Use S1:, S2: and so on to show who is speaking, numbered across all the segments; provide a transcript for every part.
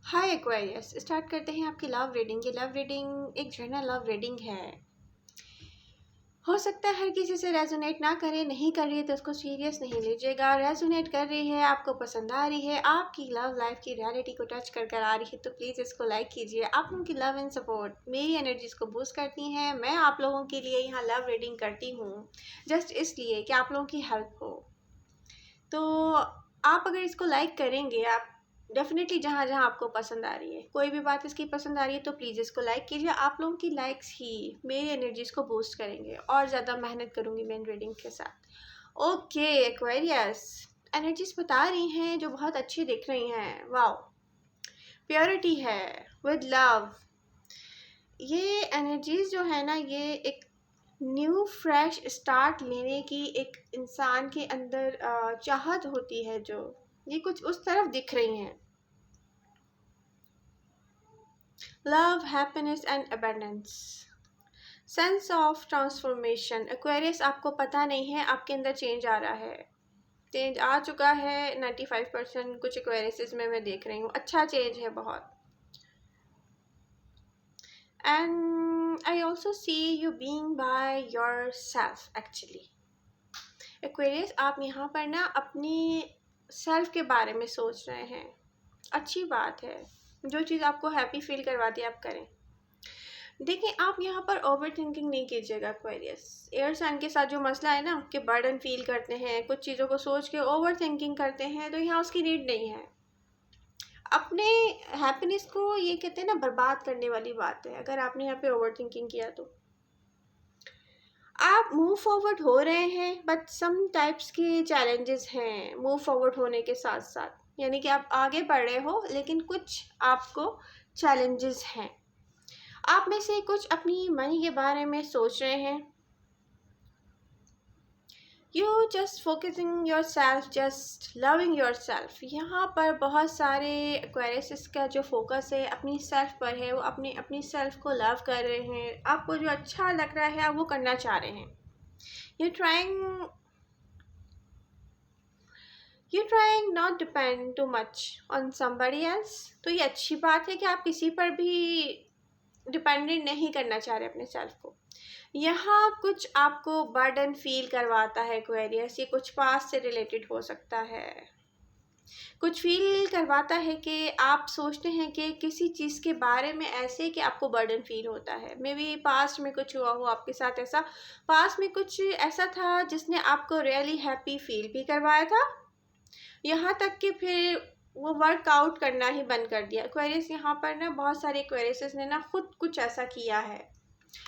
S1: हाय Aquarius, start करते हैं आपकी लव रीडिंग। ये लव रीडिंग एक जनरल लव रीडिंग है। हो सकता है हर किसी से रेजोनेट ना करे, नहीं कर रही है तो उसको सीरियस नहीं लीजिएगा। रेजोनेट कर रही है, आपको पसंद आ रही है, आपकी लव लाइफ की रियलिटी को टच कर कर आ रही है तो प्लीज़ इसको लाइक कीजिए। आप लोगों की लव एंड सपोर्ट मेरी एनर्जीज को बूस्ट करती हैं। मैं आप लोगों के लिए यहाँ लव रीडिंग करती हूँ जस्ट इसलिए कि आप लोगों की हेल्प हो। तो आप अगर इसको लाइक करेंगे, आप डेफिनेटली जहाँ जहाँ आपको पसंद आ रही है, कोई भी बात इसकी पसंद आ रही है तो प्लीज़ इसको लाइक कीजिए। आप लोगों की लाइक्स ही मेरी एनर्जीज को बूस्ट करेंगे और ज़्यादा मेहनत करूँगी मैं इन रीडिंग के साथ। ओके एक्वेरियस, एनर्जीज बता रही हैं जो बहुत अच्छी दिख रही हैं। वाओ, प्योरिटी है विद लव। ये एनर्जीज जो है ना, ये एक न्यू फ्रेश स्टार्ट लेने की एक इंसान के अंदर चाहत होती है, जो ये कुछ उस तरफ दिख रही हैं। Love, happiness and abundance, sense of transformation. Aquarius, आपको पता नहीं है आपके अंदर चेंज आ रहा है। चेंज आ चुका है 95%। कुछ एक्वेरियस में मैं देख रही हूँ अच्छा चेंज है बहुत। And I also see you being by your self actually. Aquarius, आप यहाँ पर ना अपनी सेल्फ के बारे में सोच रहे हैं। अच्छी बात है, जो चीज़ आपको हैप्पी फील करवाती है आप करें। देखिए, आप यहाँ पर ओवर थिंकिंग नहीं कीजिएगा एक्वेरियस। एयर साइन के साथ जो मसला है ना कि बर्डन फील करते हैं, कुछ चीज़ों को सोच के ओवर थिंकिंग करते हैं, तो यहाँ उसकी नीड नहीं है। अपने हैप्पीनेस को ये कहते हैं ना बर्बाद करने वाली बात है अगर आपने यहाँ पे ओवर थिंकिंग किया तो। आप मूव फॉरवर्ड हो रहे हैं, बट सम टाइप्स के चैलेंजेस हैं मूव फॉरवर्ड होने के साथ साथ। यानी कि आप आगे बढ़ रहे हो लेकिन कुछ आपको चैलेंजेस हैं। आप में से कुछ अपनी मनी के बारे में सोच रहे हैं। You just focusing your self, just loving your self. यहाँ पर बहुत सारे एक्वेरियस का जो फोकस है अपनी सेल्फ पर है। वो अपनी सेल्फ को लव कर रहे हैं। आपको जो अच्छा लग रहा है आप वो करना चाह रहे हैं। You trying not depend too much on somebody else. तो ये अच्छी बात है कि आप किसी पर भी डिपेंडेंट नहीं करना चाह रहे अपने सेल्फ को। यहाँ कुछ आपको बर्डन फील करवाता है एक्वेरियस। ये कुछ पास्ट से रिलेटेड हो सकता है। कुछ फील करवाता है कि आप सोचते हैं कि किसी चीज़ के बारे में ऐसे कि आपको बर्डन फील होता है। मे बी पास्ट में कुछ हुआ हो आपके साथ ऐसा। पास्ट में कुछ ऐसा था जिसने आपको रियली हैप्पी फील भी करवाया था, यहाँ तक कि फिर वो वर्कआउट करना ही बंद कर दिया। एक्वेरियस, यहाँ पर ना बहुत सारे एक्वेरियस ने ना खुद कुछ ऐसा किया है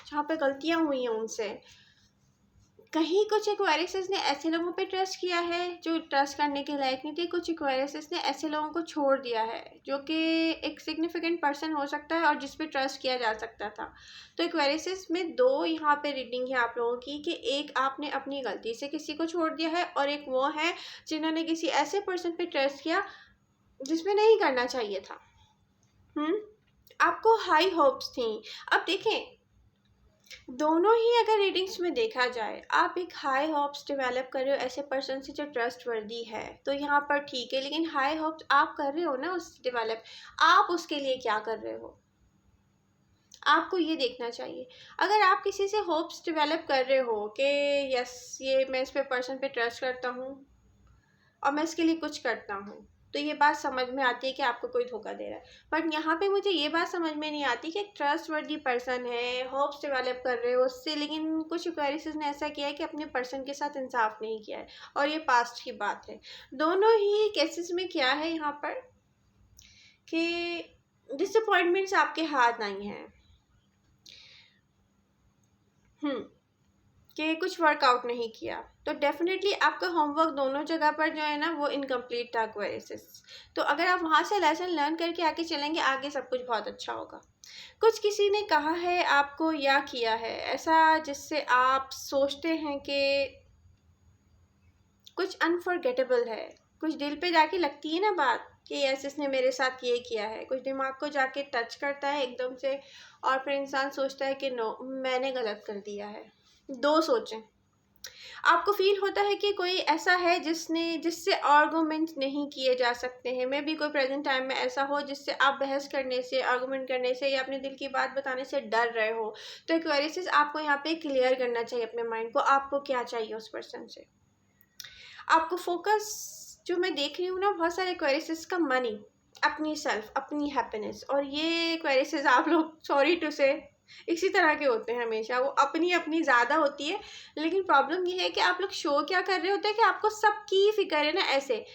S1: जहाँ पे गलतियाँ हुई हैं उनसे। कहीं कुछ एक्वेरियस ने ऐसे लोगों पे ट्रस्ट किया है जो ट्रस्ट करने के लायक नहीं थे। कुछ एक्वेरियस ने ऐसे लोगों को छोड़ दिया है जो कि एक सिग्निफिकेंट पर्सन हो सकता है और जिस पे ट्रस्ट किया जा सकता था। तो एक्वेरियस में दो यहाँ पे रीडिंग है आप लोगों की कि एक आपने अपनी गलती से किसी को छोड़ दिया है और एक वो है जिन्होंने किसी ऐसे पर्सन पे ट्रस्ट किया जिसमें नहीं करना चाहिए था। आपको हाई होप्स थी। अब देखें, दोनों ही अगर रीडिंग्स में देखा जाए, आप एक हाई होप्स डेवलप कर रहे हो ऐसे पर्सन से जो ट्रस्ट वर्दी है तो यहाँ पर ठीक है। लेकिन हाई होप्स आप कर रहे हो ना उस डेवलप, आप उसके लिए क्या कर रहे हो आपको ये देखना चाहिए। अगर आप किसी से होप्स डेवलप कर रहे हो कि यस ये मैं इस पे पर्सन पे ट्रस्ट करता हूँ और मैं इसके लिए कुछ करता हूँ, तो ये बात समझ में आती है कि आपको कोई धोखा दे रहा है। बट यहाँ पे मुझे ये बात समझ में नहीं आती कि एक ट्रस्ट वर्दी पर्सन है, होप्स डेवलप कर रहे हो उससे, लेकिन कुछ एक्वेरियस ने ऐसा किया है कि अपने पर्सन के साथ इंसाफ नहीं किया है और ये पास्ट की बात है। दोनों ही केसेस में क्या है यहाँ पर कि डिसअपॉइंटमेंट्स आपके हाथ आई हैं कि कुछ वर्कआउट नहीं किया। तो डेफिनेटली आपका होमवर्क दोनों जगह पर जो है ना वो इनकम्प्लीट था एक्वेरियस। तो अगर आप वहाँ से लेसन लर्न करके आगे चलेंगे, आगे सब कुछ बहुत अच्छा होगा। कुछ किसी ने कहा है आपको या किया है ऐसा जिससे आप सोचते हैं कि कुछ अनफॉरगेटेबल है। कुछ दिल पे जाके लगती है ना बात कि यस इसने मेरे साथ ये किया है। कुछ दिमाग को जाके टच करता है एकदम से और फिर इंसान सोचता है कि नो मैंने गलत कर दिया है। दो सोचें, आपको फील होता है कि कोई ऐसा है जिससे आर्गूमेंट नहीं किए जा सकते हैं। मे बी कोई प्रेजेंट टाइम में ऐसा हो जिससे आप बहस करने से, आर्गूमेंट करने से या अपने दिल की बात बताने से डर रहे हो। तो एक्वेरियस आपको यहाँ पे क्लियर करना चाहिए अपने माइंड को, आपको क्या चाहिए उस पर्सन से। आपको फोकस, जो मैं देख रही हूँ ना बहुत सारे एक्वेरियस का, मनी, अपनी सेल्फ, अपनी हैप्पीनेस। और ये एक्वेरियस आप लोग, सॉरी टू से, इसी तरह के होते हैं हमेशा। वो अपनी अपनी ज़्यादा होती है, लेकिन प्रॉब्लम ये है कि आप लोग शो क्या कर रहे होते हैं कि आपको सबकी फिक्र है ना। ऐसे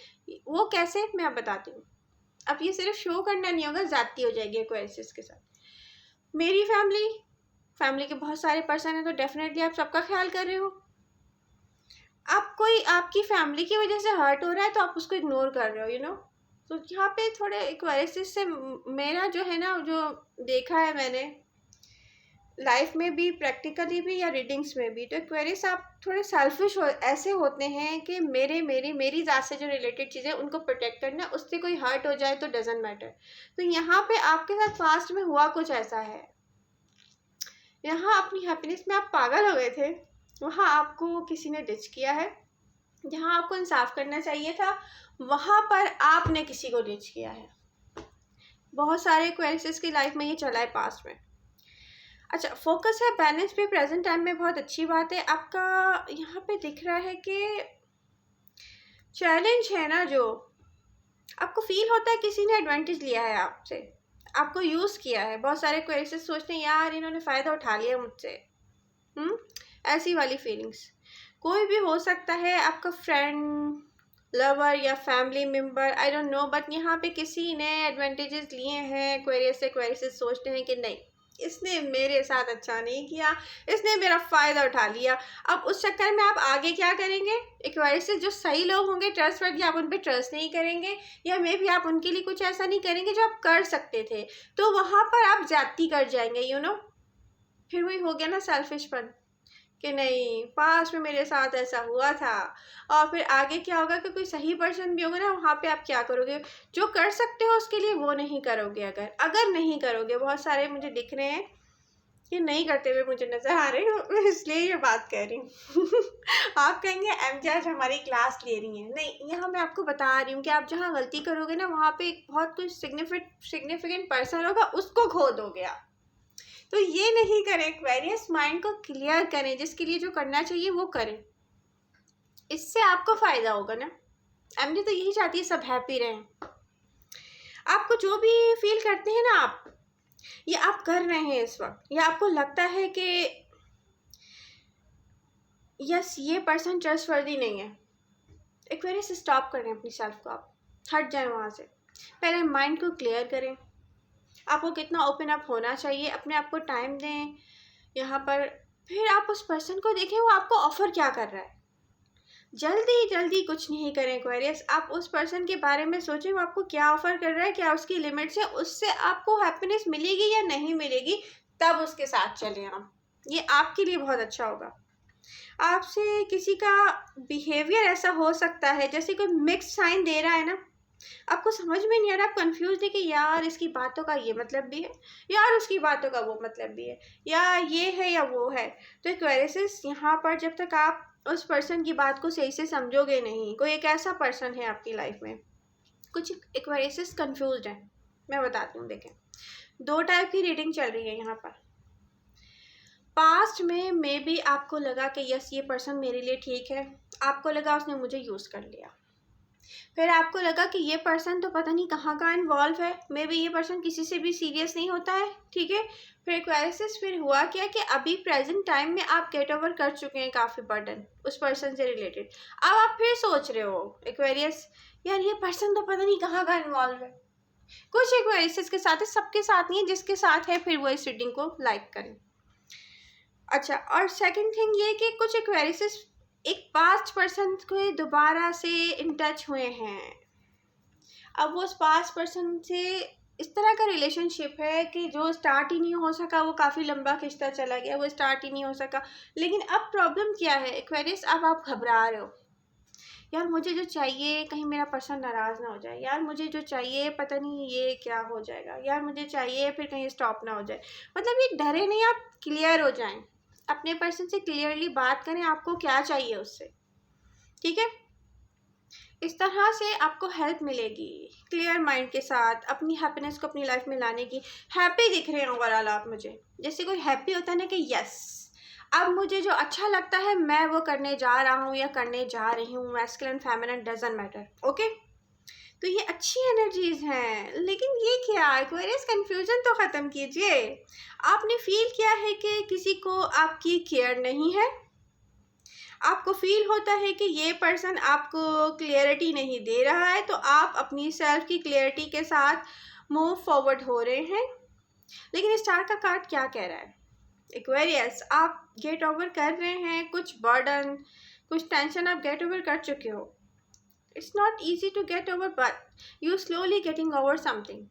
S1: वो कैसे, मैं आप बताती हूँ। अब ये सिर्फ शो करना नहीं होगा, ज़्यादती हो जाएगी एक्वेरियस के साथ। मेरी फैमिली के बहुत सारे पर्सन हैं, तो डेफिनेटली आप सबका ख्याल कर रहे हो। आप कोई आपकी फैमिली की वजह से हर्ट हो रहा है तो आप उसको इग्नोर कर रहे हो, यू नो। तो यहाँ पे थोड़े एक्वेरियस से मेरा जो है ना, जो देखा है मैंने लाइफ में भी, प्रैक्टिकली भी या रीडिंग्स में भी, तो एक्वेरियस आप थोड़े सेल्फिश ऐसे होते हैं कि मेरी ज़ात से जो रिलेटेड चीज़ें उनको प्रोटेक्ट करना, उससे कोई हर्ट हो जाए तो डजेंट मैटर। तो यहाँ पे आपके साथ पास्ट में हुआ कुछ ऐसा है, यहाँ अपनी हैप्पीनेस में आप पागल हो गए थे, वहाँ आपको किसी ने डिच किया है। जहाँ आपको इंसाफ करना चाहिए था, वहाँ पर आपने किसी को डिच किया है। बहुत सारे एक्वेरियस की लाइफ में ये चला है पास्ट में। अच्छा, फोकस है बैलेंस पे प्रेजेंट टाइम में, बहुत अच्छी बात है। आपका यहाँ पे दिख रहा है कि चैलेंज है ना, जो आपको फील होता है किसी ने एडवांटेज लिया है आपसे, आपको यूज़ किया है। बहुत सारे क्वेश्चन सोचते हैं यार इन्होंने फ़ायदा उठा लिया मुझसे, ऐसी वाली फीलिंग्स। कोई भी हो सकता है, आपका फ्रेंड, लवर या family member, I don't know, but यहाँ पे किसी ने एडवांटेजेस लिए हैं। क्वेरियस सोचते हैं कि नहीं, इसने मेरे साथ अच्छा नहीं किया, इसने मेरा फ़ायदा उठा लिया। अब उस चक्कर में आप आगे क्या करेंगे? एक्वेरियस जो सही लोग होंगे, ट्रस्टवर्दी, आप उन पर ट्रस्ट नहीं करेंगे, या मे भी आप उनके लिए कुछ ऐसा नहीं करेंगे जो आप कर सकते थे, तो वहाँ पर आप जाती कर जाएंगे, यू नो। फिर वही हो गया ना सेल्फिशपन, कि नहीं पास्ट में मेरे साथ ऐसा हुआ था। और फिर आगे क्या होगा कि कोई सही पर्सन भी होगा ना, वहाँ पे आप क्या करोगे? जो कर सकते हो उसके लिए वो नहीं करोगे। अगर नहीं करोगे, बहुत सारे मुझे दिख रहे हैं कि नहीं करते हुए मुझे नज़र आ रहे हो, इसलिए ये बात कह रही हूँ। आप कहेंगे एमजे आज हमारी क्लास ले रही हैं, नहीं, यहाँ मैं आपको बता रही हूँ कि आप जहाँ गलती करोगे ना, वहाँ पे बहुत कुछ सिग्निफिकेंट पर्सन होगा, उसको खो दोगे आप। तो ये नहीं करें एक्वेरियस, माइंड को क्लियर करें, जिसके लिए जो करना चाहिए वो करें, इससे आपको फ़ायदा होगा ना। एमडी तो यही चाहती है सब हैप्पी रहें। आपको जो भी फील करते हैं ना आप, ये आप कर रहे हैं इस वक्त, या आपको लगता है कि यस ये पर्सन ट्रस्टवर्दी नहीं है, एक्वेरियस स्टॉप करें अपनी सेल्फ को, आप हट जाएं वहाँ से। पहले माइंड को क्लियर करें, आपको कितना ओपन अप होना चाहिए, अपने आप को टाइम दें यहाँ पर। फिर आप उस पर्सन को देखें वो आपको ऑफ़र क्या कर रहा है। जल्दी कुछ नहीं करें एक्वेरियस, आप उस पर्सन के बारे में सोचें वो आपको क्या ऑफ़र कर रहा है, क्या उसकी लिमिट्स है, उससे आपको हैप्पीनेस मिलेगी या नहीं मिलेगी, तब उसके साथ चलें आप। ये आपके लिए बहुत अच्छा होगा। आपसे किसी का बिहेवियर ऐसा हो सकता है जैसे कोई मिक्स साइन दे रहा है ना, आपको समझ में नहीं आ रहा, आप कंफ्यूज है कि यार इसकी बातों का ये मतलब भी है, यार उसकी बातों का वो मतलब भी है, या ये है या वो है। तो एक्वेरियस यहाँ पर जब तक आप उस पर्सन की बात को सही से समझोगे नहीं, कोई एक ऐसा पर्सन है आपकी लाइफ में, कुछ एक्वेरियस कंफ्यूज है। मैं बताती हूँ, देखें, 2 टाइप की रीडिंग चल रही है यहाँ पर। पास्ट में मे बी आपको लगा कि यस ये पर्सन मेरे लिए ठीक है, आपको लगा उसने मुझे यूज़ कर लिया। फिर आपको लगा कि ये पर्सन तो पता नहीं कहाँ का इन्वॉल्व है, मे बी ये पर्सन किसी से भी सीरियस नहीं होता है, ठीक है। फिर एक्वेरियस फिर हुआ क्या कि अभी प्रेजेंट टाइम में आप गेट ओवर कर चुके हैं काफ़ी बर्डन उस पर्सन से रिलेटेड। अब आप फिर सोच रहे हो एक्वेरियस, यार ये पर्सन तो पता नहीं कहाँ का इन्वॉल्व है। कुछ एक्वेरियस के साथ है, सबके साथ नहीं है, जिसके साथ है फिर वो इस रीडिंग को लाइक करें। अच्छा, और सेकंड थिंग ये कि कुछ एक्वेरियस एक पास्ट पर्सन को दोबारा से इन टच हुए हैं। अब वो उस पास्ट पर्सन से इस तरह का रिलेशनशिप है कि जो स्टार्ट ही नहीं हो सका, वो काफ़ी लंबा खिंचता चला गया, वो स्टार्ट ही नहीं हो सका। लेकिन अब प्रॉब्लम क्या है एक्वेरियस, अब आप घबरा रहे हो, यार मुझे जो चाहिए कहीं मेरा पर्सन नाराज़ ना हो जाए, यार मुझे जो चाहिए पता नहीं ये क्या हो जाएगा, यार मुझे चाहिए फिर कहीं स्टॉप ना हो जाए। मतलब ये डरे नहीं, आप क्लियर हो जाएं अपने पर्सन से क्लियरली बात करें आपको क्या चाहिए उससे, ठीक है। इस तरह से आपको हेल्प मिलेगी क्लियर माइंड के साथ अपनी हैप्पीनेस को अपनी लाइफ में लाने की। हैप्पी दिख रहे हैं ओवरऑल आप मुझे, जैसे कोई हैप्पी होता है ना कि यस अब मुझे जो अच्छा लगता है मैं वो करने जा रहा हूँ या करने जा रही हूँ, masculine feminine doesn't matter, okay. तो ये अच्छी एनर्जीज हैं। लेकिन ये क्या एक्वेरियस, कंफ्यूजन तो ख़त्म कीजिए। आपने फील किया है कि किसी को आपकी केयर नहीं है, आपको फील होता है कि ये पर्सन आपको क्लियरिटी नहीं दे रहा है, तो आप अपनी सेल्फ की क्लियरिटी के साथ मूव फॉरवर्ड हो रहे हैं। लेकिन स्टार का कार्ड क्या कह रहा है एक्वेरियस, आप गेट ओवर कर रहे हैं कुछ बर्डन, कुछ टेंशन आप गेट ओवर कर चुके हो। It's not easy to get over but you slowly getting over something.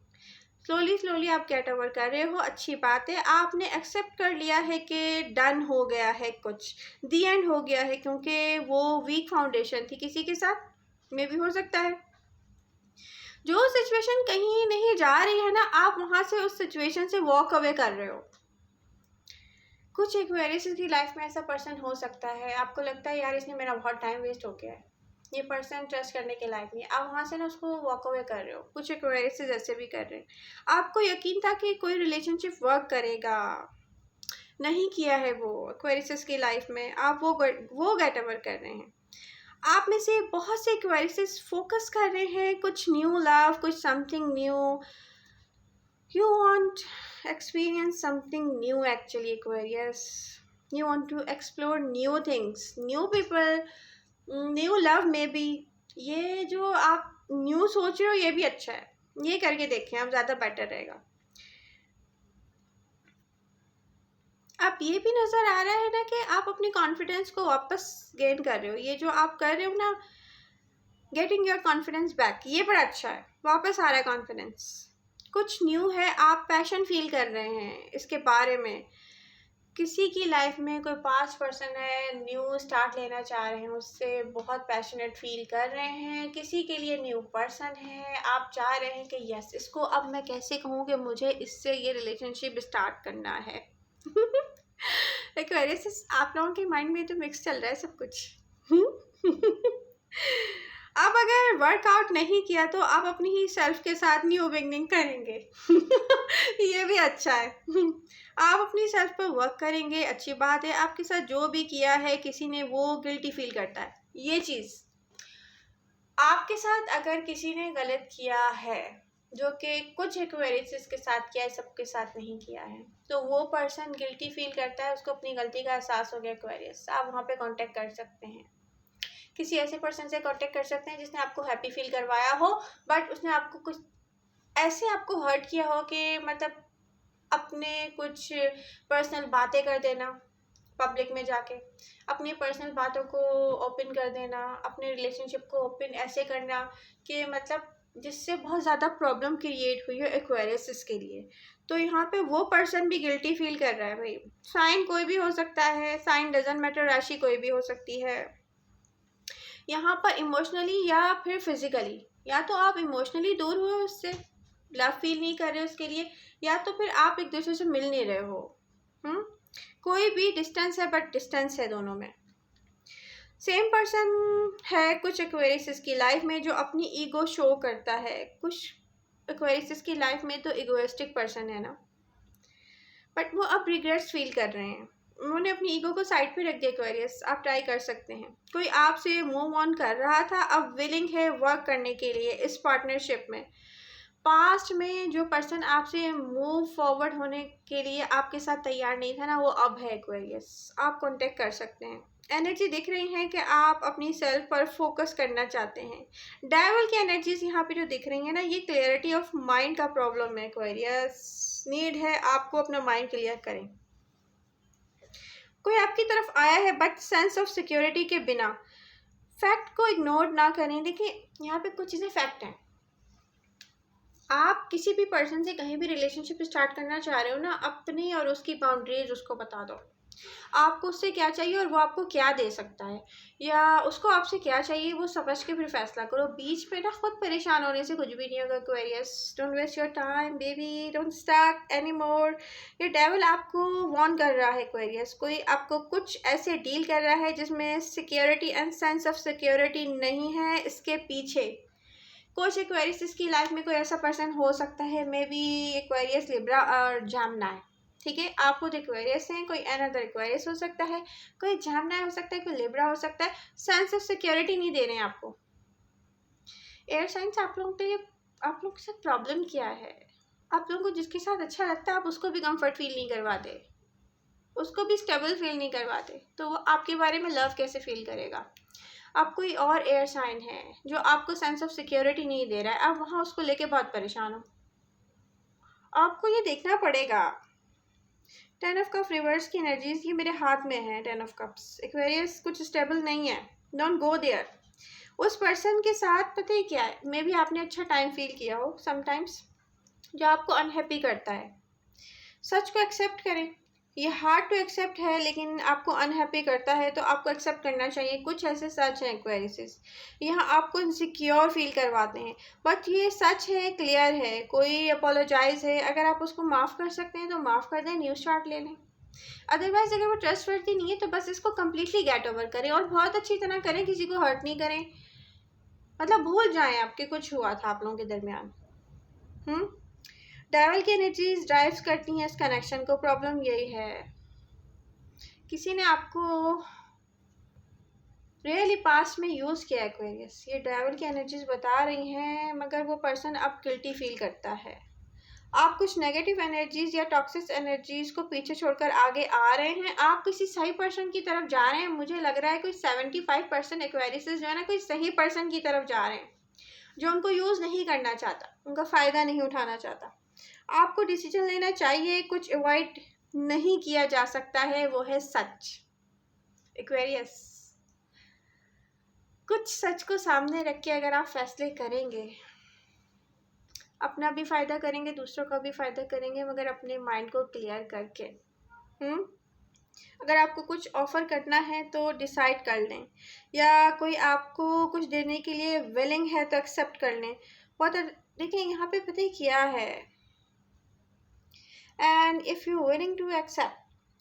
S1: Slowly आप गेट ओवर कर रहे हो, अच्छी बात है। आपने एक्सेप्ट कर लिया है कि डन हो गया है, कुछ दी एंड हो गया है, क्योंकि वो वीक फाउंडेशन थी किसी के साथ, मे भी हो सकता है। जो सिचुएशन कहीं नहीं जा रही है ना, आप वहाँ से उस सिचुएशन से वॉक अवे कर रहे हो। कुछ एक्वेरियस की लाइफ में ऐसा पर्सन हो सकता है, आपको लगता है यार इसने मेरा बहुत टाइम वेस्ट हो गया है, ये पर्सन ट्रस्ट करने के लायक नहीं, आप वहाँ से ना उसको वॉक अवे कर रहे हो। कुछ एक्वेरियस ऐसे भी कर रहे हैं, आपको यकीन था कि कोई रिलेशनशिप वर्क करेगा, नहीं किया है वो एक्वेरियस की लाइफ में, आप वो गेट ओवर कर रहे हैं। आप में से बहुत से एक्वेरियस फोकस कर रहे हैं कुछ न्यू लव, कुछ something new. You want experience something new actually Aquarius. You want to explore new things, new people, new love maybe. ये जो आप न्यू सोच रहे हो ये भी अच्छा है, ये करके देखें आप, ज़्यादा बेटर रहेगा। आप ये भी नज़र आ रहा है ना कि आप अपनी कॉन्फिडेंस को वापस गेन कर रहे हो। ये जो आप कर रहे हो ना, गेटिंग योर कॉन्फिडेंस बैक, ये बड़ा अच्छा है, वापस आ रहा है कॉन्फिडेंस। कुछ न्यू है, आप पैशन फील कर रहे हैं इसके बारे में। किसी की लाइफ में कोई पास्ट पर्सन है, न्यू स्टार्ट लेना चाह रहे हैं, उससे बहुत पैशनेट फील कर रहे हैं। किसी के लिए न्यू पर्सन है, आप चाह रहे हैं कि यस इसको अब मैं कैसे कहूँ कि मुझे इससे ये रिलेशनशिप स्टार्ट करना है। एक्वेरियस आप लोगों के माइंड में तो मिक्स चल रहा है सब कुछ। अब अगर वर्कआउट नहीं किया तो आप अपनी ही सेल्फ के साथ न्यू बिगनिंग करेंगे। ये भी अच्छा है। आप अपनी सेल्फ पर वर्क करेंगे, अच्छी बात है। आपके साथ जो भी किया है किसी ने, वो गिल्टी फील करता है। ये चीज़ आपके साथ अगर किसी ने गलत किया है, जो कि कुछ एक्वेरियस के साथ किया है, सबके साथ नहीं किया है, तो वो पर्सन गिल्टी फील करता है, उसको अपनी गलती का एहसास हो गया एक्वेरियस। आप वहाँ पे कांटेक्ट कर सकते हैं, किसी ऐसे पर्सन से कांटेक्ट कर सकते हैं जिसने आपको हैप्पी फील करवाया हो, बट उसने आपको कुछ ऐसे आपको हर्ट किया हो कि मतलब अपने कुछ पर्सनल बातें कर देना, पब्लिक में जाके अपनी पर्सनल बातों को ओपन कर देना, अपने रिलेशनशिप को ओपन ऐसे करना कि मतलब जिससे बहुत ज़्यादा प्रॉब्लम क्रिएट हुई हो एक्वेरियस के लिए। तो यहाँ पे वो पर्सन भी गिल्टी फील कर रहा है। भाई साइन कोई भी हो सकता है, साइन डजंट मैटर, राशि कोई भी हो सकती है। यहाँ पर इमोशनली या फिर फिजिकली, या तो आप इमोशनली दूर हुए उससे, लव फील नहीं कर रहे उसके लिए, या तो फिर आप एक दूसरे से मिल नहीं रहे हो। कोई भी डिस्टेंस है, बट डिस्टेंस है दोनों में। सेम पर्सन है कुछ एक्वेरियस की लाइफ में जो अपनी ईगो शो करता है। कुछ एक्वेरियस की लाइफ में तो इगोइस्टिक पर्सन है ना, बट वो अब रिग्रेट्स फील कर रहे हैं, उन्होंने अपनी ईगो को साइड पे रख दिया। एक्वेरियस आप ट्राई कर सकते हैं। कोई आपसे मूव ऑन कर रहा था, अब विलिंग है वर्क करने के लिए इस पार्टनरशिप में। पास्ट में जो पर्सन आपसे मूव फॉरवर्ड होने के लिए आपके साथ तैयार नहीं था ना, वो अब है एक्वेरियस। आप कांटेक्ट कर सकते हैं। एनर्जी दिख रही है कि आप अपनी सेल्फ पर फोकस करना चाहते हैं। डेविल की एनर्जीज यहाँ पे जो दिख रही है ना, ये क्लियरिटी ऑफ माइंड का प्रॉब्लम है एक्वेरियस। नीड है आपको अपना माइंड क्लियर करें। कोई आपकी तरफ आया है बट सेंस ऑफ सिक्योरिटी के बिना। फैक्ट को इग्नोर ना करें। देखिए यहाँ पे कुछ चीज़ें फैक्ट हैं। आप किसी भी पर्सन से कहीं भी रिलेशनशिप स्टार्ट करना चाह रहे हो ना, अपनी और उसकी बाउंड्रीज उसको बता दो। आपको उससे क्या चाहिए और वो आपको क्या दे सकता है, या उसको आपसे क्या चाहिए, वो समझ के फिर फैसला करो। बीच में ना खुद परेशान होने से कुछ भी नहीं होगा। Aquarius, don't waste your time baby, don't stuck anymore. ये डेविल आपको वार्न कर रहा है एक्वेरियस, कोई आपको कुछ ऐसे डील कर रहा है जिसमें security and sense of security नहीं है। इसके पीछे कुछ एक्वेरियस की लाइफ में कोई ऐसा पर्सन हो सकता है, मे बी एक्वेरियस, लिब्रा और जामनाई। ठीक है, आप खुद एक्वेरियस हैं, कोई अनदर एक्वेरियस हो सकता है, कोई जामनाई हो सकता है, कोई लिब्रा हो सकता है। सेंस ऑफ सिक्योरिटी नहीं दे रहे हैं आपको। एयर साइंस आप लोगों के लिए, आप लोगों के साथ प्रॉब्लम क्या है? आप लोगों को जिसके साथ अच्छा लगता है आप उसको भी कंफर्ट फील नहीं करवाते, उसको भी स्टेबल फील नहीं करवाते, तो वो आपके बारे में लव कैसे फील करेगा? आप कोई और एयर साइन है जो आपको सेंस ऑफ सिक्योरिटी नहीं दे रहा है, आप वहाँ उसको लेके बहुत परेशान हो। आपको ये देखना पड़ेगा। 10 ऑफ कप रिवर्स की एनर्जीज ये मेरे हाथ में है। 10 ऑफ कप्स, एक्वेरियस कुछ स्टेबल नहीं है, डोंट गो देयर। उस पर्सन के साथ पता ही क्या है, मे बी आपने अच्छा टाइम फील किया हो समटाइम्स, जो आपको अनहैप्पी करता है। सच को एक्सेप्ट करें। ये हार्ड टू एक्सेप्ट है लेकिन आपको अनहैप्पी करता है, तो आपको एक्सेप्ट करना चाहिए। कुछ ऐसे सच हैं एक्वेरियस, यहाँ आपको इनसिक्योर फील करवाते हैं, बट ये सच है, क्लियर है, कोई अपोलोजाइज है। अगर आप उसको माफ़ कर सकते हैं तो माफ़ कर दें, न्यू स्टार्ट ले लें। अदरवाइज अगर वो ट्रस्ट वर्दी नहीं है तो बस इसको कम्प्लीटली गेट ओवर करें, और बहुत अच्छी तरह करें, किसी को हर्ट नहीं करें। मतलब भूल जाएं आपके कुछ हुआ था आप लोगों के दरमियान। डेविल की एनर्जीज ड्राइव्स करती हैं इस कनेक्शन को। प्रॉब्लम यही है, किसी ने आपको रियली पास्ट में यूज़ किया एक्वेरियस। ये डेविल की एनर्जीज बता रही हैं, मगर वो पर्सन अब गिल्टी फील करता है। आप कुछ नेगेटिव एनर्जीज या टॉक्सिक एनर्जीज को पीछे छोड़कर आगे आ रहे हैं, आप किसी सही पर्सन की तरफ जा रहे हैं। मुझे लग रहा है कोई 75% एक्वेरियस जो है ना, कोई सही पर्सन की तरफ जा रहे हैं, जो उनको यूज़ नहीं करना चाहता, उनका फ़ायदा नहीं उठाना चाहता। आपको डिसीजन लेना चाहिए, कुछ अवॉइड नहीं किया जा सकता है, वो है सच। एक्वेरियस, कुछ सच को सामने रख के अगर आप फैसले करेंगे, अपना भी फ़ायदा करेंगे, दूसरों का भी फ़ायदा करेंगे, मगर अपने माइंड को क्लियर करके। अगर आपको कुछ ऑफ़र करना है तो डिसाइड कर लें, या कोई आपको कुछ देने के लिए विलिंग है तो एक्सेप्ट कर लें। बहुत देखिए यहाँ पे पता ही क्या है, and if you're willing to accept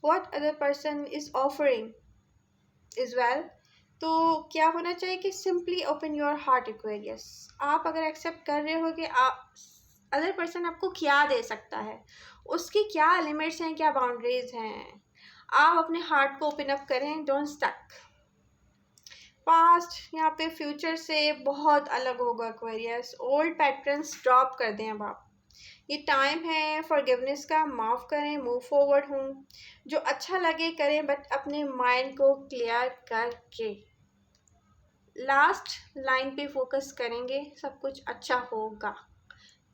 S1: what other person is offering as well, तो क्या होना चाहिए कि simply open your heart Aquarius. आप अगर एक्सेप्ट कर रहे हो कि आप अदर पर्सन आपको क्या दे सकता है, उसकी क्या लिमिट्स हैं, क्या बाउंड्रीज हैं, आप अपने हार्ट को ओपन अप करें, डोंट स्टक। पास्ट यहाँ पे फ्यूचर से बहुत अलग होगा एक्वेरियस। ओल्ड पैटर्न्स ड्रॉप कर दें अब आप। ये टाइम है फॉरगिवनेस का, माफ़ करें, मूव फॉरवर्ड हूँ, जो अच्छा लगे करें, बट अपने माइंड को क्लियर करके लास्ट लाइन पे फोकस करेंगे, सब कुछ अच्छा होगा।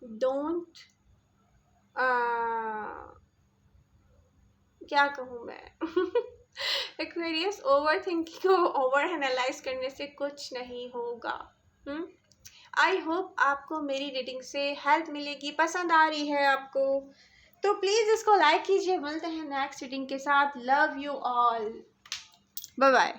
S1: डोंट क्या कहूँ मैं एक्वेरियस, ओवर थिंकिंग को ओवर एनालाइज करने से कुछ नहीं होगा। आई होप आपको मेरी रीडिंग से हेल्प मिलेगी, पसंद आ रही है आपको तो प्लीज़ इसको लाइक कीजिए। मिलते हैं नेक्स्ट रीडिंग के साथ। Love you all, bye bye.